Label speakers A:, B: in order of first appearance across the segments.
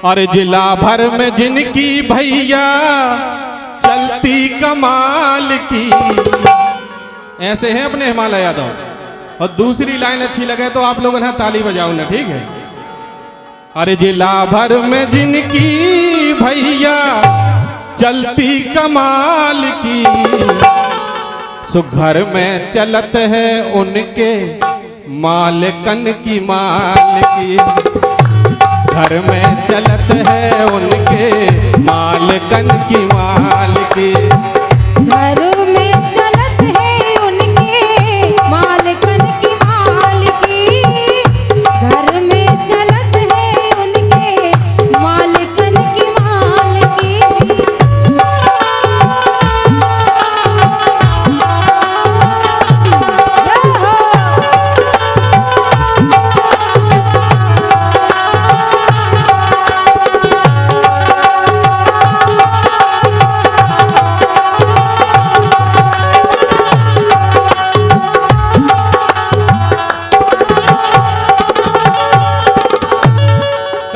A: और जिला भर में जिनकी भैया चलती कमाल की। ऐसे हैं अपने हिमालय यादव। और दूसरी लाइन अच्छी लगे तो आप लोग ना ताली बजाओ ना, ठीक है। अरे जिला भर में जिनकी भैया चलती कमाल की, सो घर में चलत है उनके मालकन की माल की। घर में चलत है उनके मालकन की माल की।
B: घर में चलत है उनके मालकन की माल की। घर में चलत है उनके मालकन की माल की।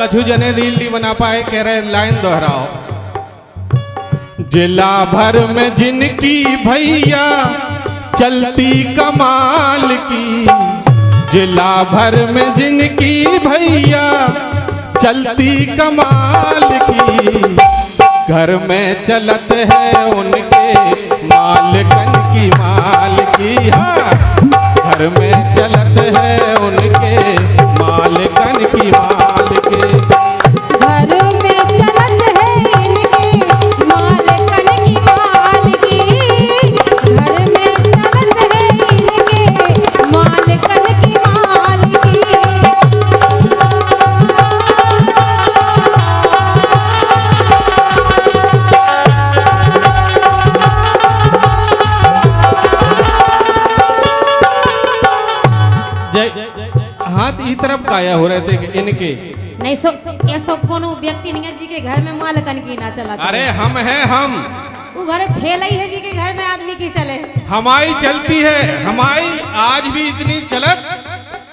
A: कछु जने रील नहीं बना पाए, कह रहे लाइन दोहराओ। जिला भर में जिनकी भैया चलती कमाल की। जिला भर में जिनकी भैया चलती कमाल की। घर में चलत है उनके मालकन की माल की। हाँ, घर में चलत है उनके मालकन की माल की।
B: घर में चलत है इनके मालकन की माल की। घर में चलत है इनके मालकन की माल की।
A: हाथ ई तरफ काया हो रहे थे कि इनके
B: नहीं सो ऐसा कोनो व्यक्ति नहीं है जी के घर में मालकन की ना चला।
A: अरे हम हैं हम।
B: वो घर फैला ही है जी के घर में आदमी की चले।
A: हमारी चलती है, हमारी आज भी इतनी चलत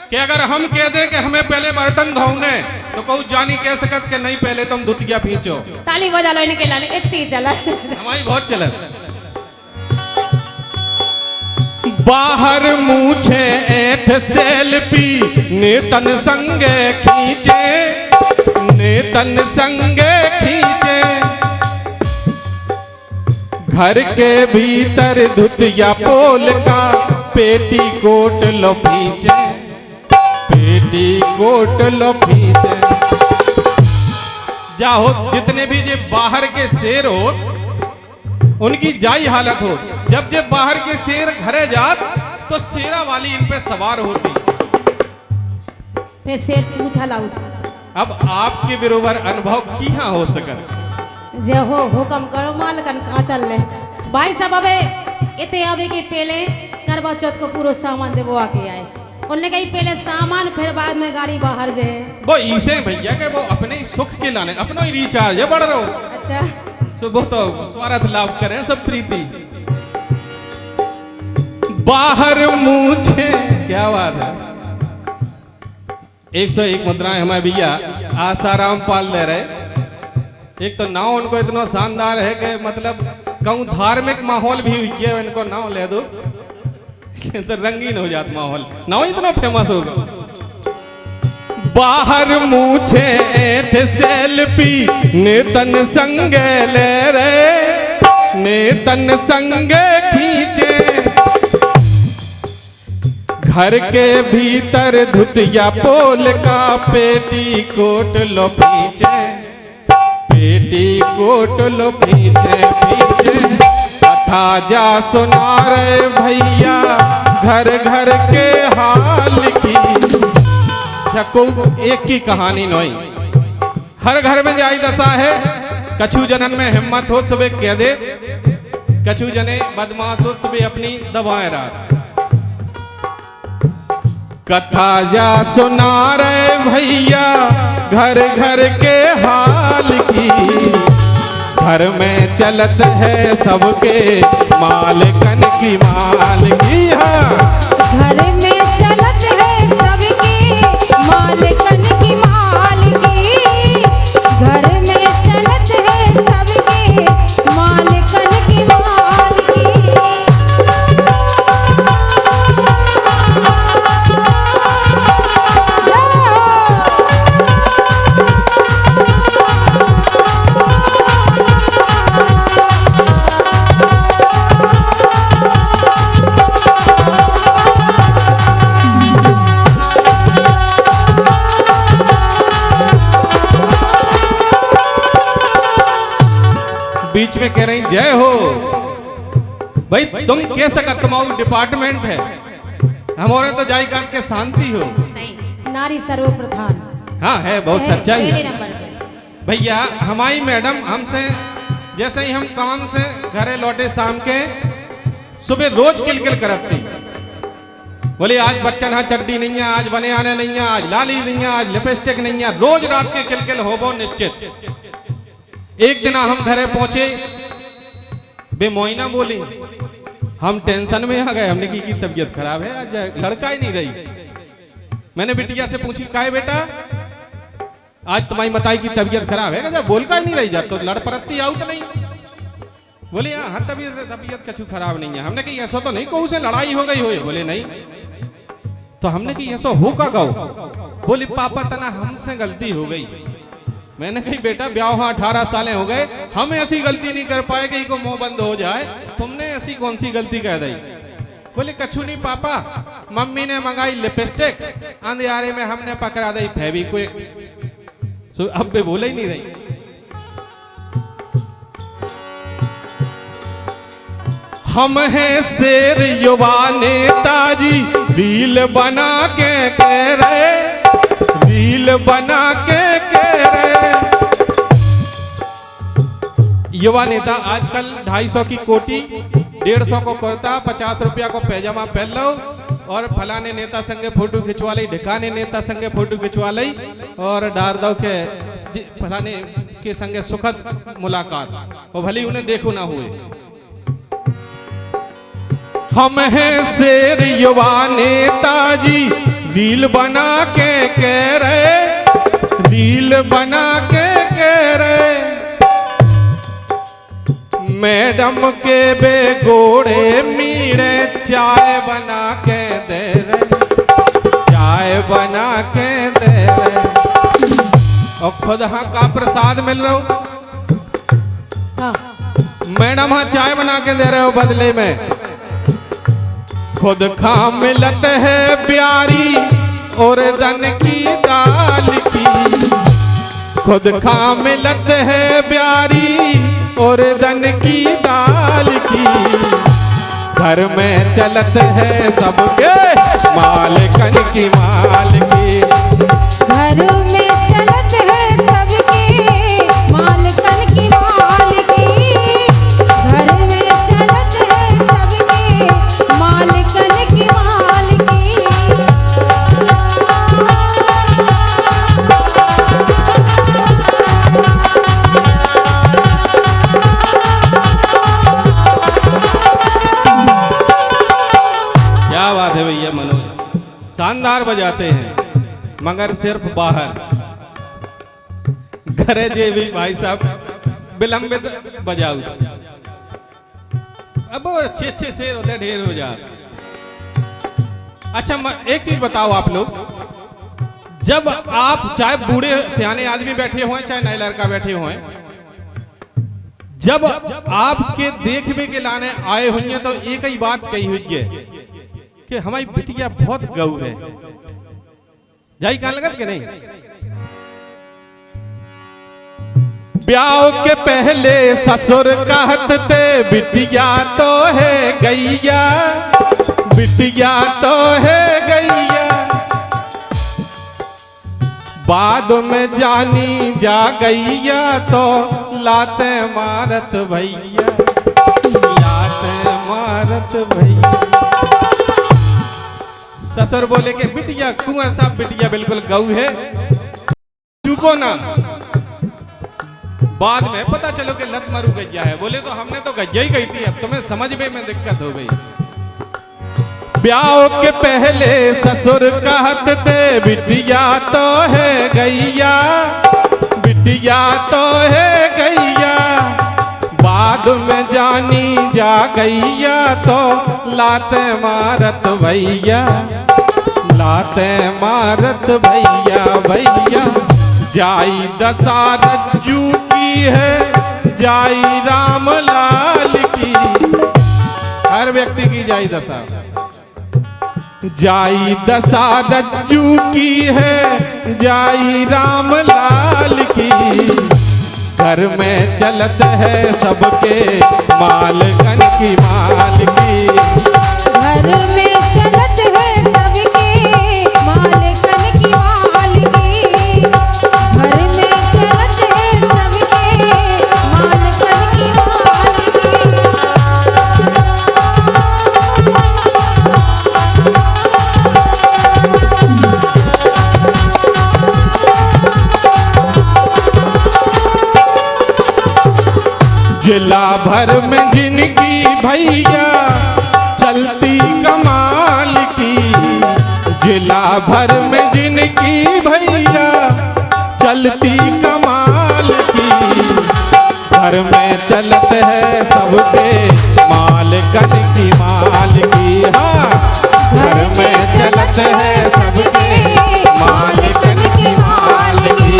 A: कि अगर हम कह दें कि हमें पहले बर्तन धोने तो कोई जानी कह सकत कि नहीं पहले तुम धुतिया पीछो।
B: ताली बजा लो इनके लाने इतनी चला।
A: हमारी बहुत चलत। बाहर मूछे ऐठ सेल्फी नेतन संगे खींचे। नेतन संगे खींचे। घर के भीतर धुतिया पोल का पेटी कोट लो खींचे। पेटी कोट लो खींचे। जाहो जितने भी जे बाहर के शेर हो उनकी जाई हालत हो। जब जब बाहर के शेर घरे जात तो शेरा वाली इन पे सवार होती।
B: फिर शेर पूछा लाउड।
A: अब आपके बरोबर अनुभव किया हो सकत।
B: जे हो हुक्म करो मालकन कहाँ चल ले भाई साहब। अबे इतने अबे के पहले करवा चौथ को पूरा सामान देवो आके आए। उनने कही पहले सामान फिर बाद में गाड़ी बाहर जे।
A: वो इसे भैया के वो अपने ही सुख के लाने अपना ही रिचार्ज बढ़ रहा हो।
B: अच्छा
A: वो तो स्वार्थ लाभ करें सब प्रीति। बाहर मूछे क्या बात है। 101 मुद्राएं हमारे भैया आसाराम पाल दे रहे। एक तो नाव उनको इतना शानदार है कि मतलब कहूँ धार्मिक माहौल भी हुई है इनको नाव ले दो तो रंगीन हो जाता माहौल। नाव इतना फेमस होगा। बाहर मूछे ऐठ सेल्फी नेतन संगे ले रे। नेतन संगे खींचे। घर के भीतर धुतिया पोल का पेटी कोट लो खींचे। पेटी कोट लो खींचे खींचे। कथा जा सुना रे भैया घर घर के हाल की। को एक की कहानी नोई हर घर में जाई दशा है। कछु जनन में हिम्मत हो सुबह कह दे। कछु जने बदमाश हो सुबह अपनी दबाए रात। कथा जा सुना रे भैया घर घर के हाल की। घर में चलत है सबके मालकन की माल की। हाँ,
B: घर में चलत है सबके मालकन की माल की।
A: भाई तुम कह सकत तुम्हारा डिपार्टमेंट है, हमारे तो जाई काट के शांति हो।
B: नहीं, नारी सर्वप्रधान।
A: हाँ है, बहुत सच्चाई
B: पहले
A: है
B: नंबर पे।
A: भैया। हमारी मैडम हमसे जैसे ही हम काम से घरे लौटे शाम के, सुबह रोज किलकिल करती, बोले आज बच्चन हाँ चड्डी नहीं है, आज बने आने नहीं है, आज लाली नहीं है, आज लिपस्टिक नहीं है, रोज रात के किलकिल होबो निश्चित। एक दिन हम घरे पहुंचे, बेमोइना बोली, हम टेंशन में आ गए, हमने की तबीयत खराब है, आज लड़का ही नहीं रही। मैंने बिटिया से पूछी काहे बेटा आज तुम्हारी बताई की तबीयत खराब है, जब बोल का ही नहीं रही जा तो लड़ परती आऊ तो नहीं। बोले हाँ तबीयत कछु खराब नहीं है। हमने कही ऐसा तो नहीं कहू से लड़ाई हो गई हो। बोले नहीं। तो हमने कही ऐसा हो का गाओ। बोली पापा तना हमसे गलती हो गई। मैंने कही बेटा ब्याह 18 सालें हो गए, हम ऐसी गलती नहीं कर पाए कि को मुंह बंद हो जाए, तुमने ऐसी कौन सी गलती कह दी। बोले कछु नहीं पापा, मम्मी ने मंगाई लिपस्टिक, अंधियारे में हमने पकड़ा दी फेविक्विक। अब भी बोले ही नहीं रही। हम हैं शेर युवा नेताजी, रील बना के कह रहे, रील बना के कह रहे। युवा नेता आजकल 250 की कोटी, 150 को कुर्ता, 50 रुपया को पैजामा पहन लो और फलाने नेता संगे फोटो खिंचवा ली, ढिकाने नेता संगे फोटो खिंचवा ली और डार दो के फलाने के संगे सुखद मुलाकात, और भले उन्हें देखो ना हुए। हम हैं शेर युवा नेताजी, रील बना के कह रहे, रील बना के कह रहे। मैडम के बेगोड़े मीड़े चाय बना के दे रहे, चाय बना के दे रहे। और खुद हाँ का प्रसाद मिल रहा हो।
B: हाँ।
A: मैडम हाँ चाय बना के दे रहे हो बदले में, खुद खा मिलत है प्यारी और धन की दाल की, खुद खा मिलत है प्यारी और धन की दाल की। घर में चलत है सबके मालकन की माल की,
B: घर में चलत है सबके मालकन की माल की, घर में चलत है सबके मालकन की माल की।
A: क्या बात है भैया मनोज, शानदार बजाते हैं मगर सिर्फ बाहर। घरे जे भी भाई साहब विलंबित बजाऊ, अब अच्छे शेर होते ढेर हो जा। अच्छा एक चीज बताओ आप लोग, जब आप चाहे बूढ़े सियाने आदमी बैठे हुए चाहे नए लड़का बैठे हुए, जब आपके देखने के लाने आए हुए तो एक ही बात कही हुई है कि हमारी बिटिया बहुत गऊ है। जाई कहां लगत के नहीं। ब्याह के पहले ससुर कहत थे बिटिया तो है गैया, बिटिया तो है गैया। बाद में जानी जा गैया तो लाते मारत भैया, लाते मारत भैया। ससुर बोले कि बिटिया कुंवर साहब बिटिया बिल्कुल गऊ है, चूको ना। बाद में पता चलो कि लत मरू गैया है। बोले तो हमने तो गैया ही गई थी, अब तुम्हें समझ में दिक्कत हो गई। ब्याह के पहले ससुर कहत थे बिटिया तो है गैया, बिटिया तो है गैया। बाद में जानी जा गैया तो लाते मारत भैया, लाते मारत भैया भैया। जाई दशा रज्जू की है, जाई राम लाल की। हर व्यक्ति की जाई दशा, जाई दशा रज्जू की है, जाई राम लाल की। घर में चलत है सबके मालकन की मालकी।
B: घर में चलत है सबके मालकन की मालकी। घर में चलत है सबके मालकन की मालकी।
A: जिला भर में जिनकी भैया चलती कमाल की। जिला भर में जिनकी भैया चलती कमाल की। घर में चलत है सबके मालकन की मालकी। हाँ, घर में चलत है सबके मालकन की मालकी।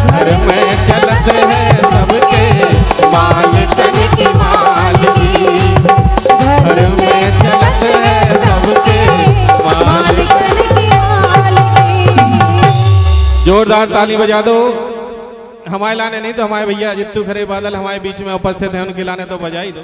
A: घर में चलत है सबके मालकन की मालकी। घर में चलत है सबके मालकन की मालकी। जोरदार ताली बजा दो। हमारे लाने नहीं तो हमारे भैया जित्तू खरे बादल हमारे बीच में उपस्थित हैं, उनके लाने तो बजा ही दो।